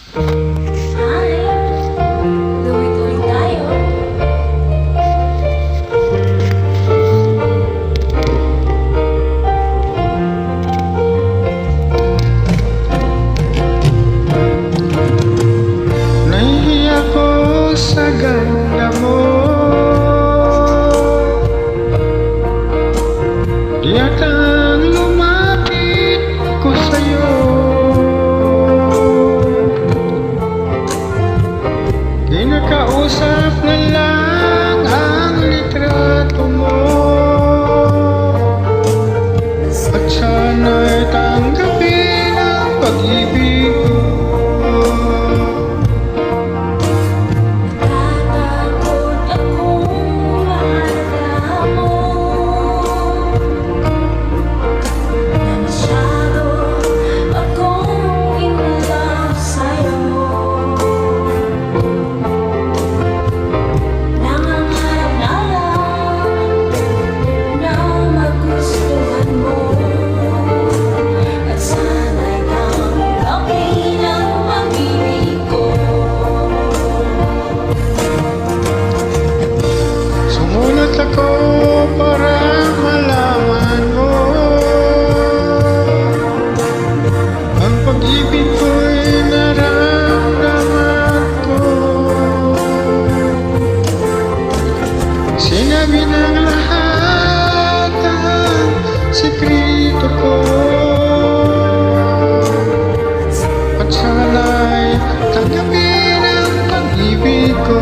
Tuloy-tuloy tayo. Nahihiya ko sa ganda mo, di atang lumapit ko sa'yo. Kinakausap na lang ang litrato mo, at sana'y tanggapin ang pag-ibig ko. Natatakot akong mahalata mo, na masyado akong in love sa'yo. Nangangarap na lang na magustuhan mo, at sana'y tanggapin ang pag-ibig ko. Sumulat ako para malaman mo ang pag-ibig ko'y nararamdaman ko. Sinabi ng lahat ang sikreto ko, at sana'y tanggapin ang pag-ibig ko.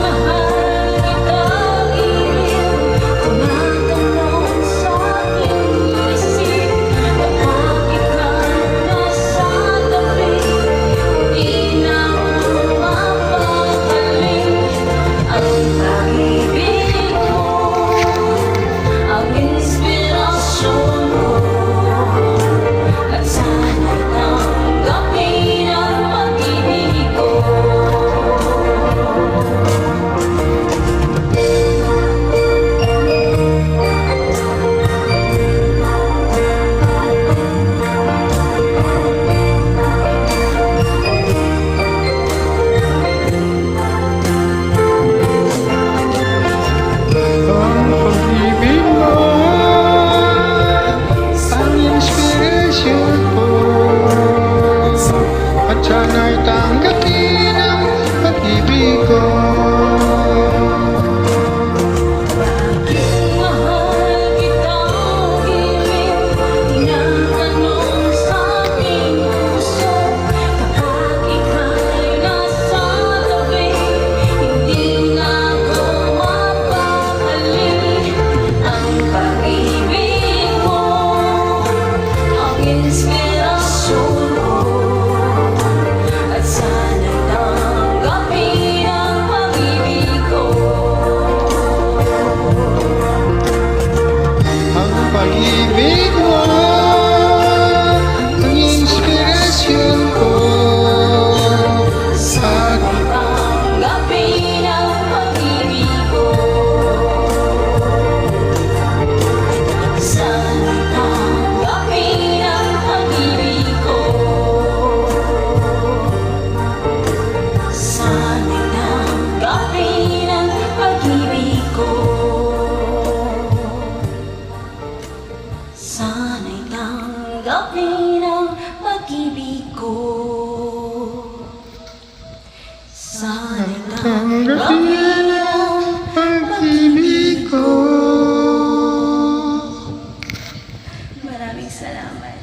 Mahal kitang ibig, tumatanong sa aking isip, kapag ika'y nasa tabi, di na ako mapapalik. Ang pag-ibig mo, ang inspirasyon mo, at sana'y tanggapin ang pag-ibig ko. Ang pag-ibig mo, ang inspirasyon ko, at sana'y tanggapin ang pag-ibig ko. Mahal kitang ibig, tinatanong sa aking puso, kapag ika'y nasa tabi, hindi na ako mapapalik. Ang pag-ibig mo, ang inspirasyon mo, at sana'y tanggapin ang pag-ibig ko. Ang pag-ibig mo, ang inspirasyon ko, at Tanggapin ang pag-ibig ko. Sana'y tanggapin ang pag-ibig ko. Sana'y tanggapin ang pag-ibig ko. Sana'y tanggapin ang pag-ibig ko. Sana'y tanggapin ang pag-ibig ko. Maraming salamat.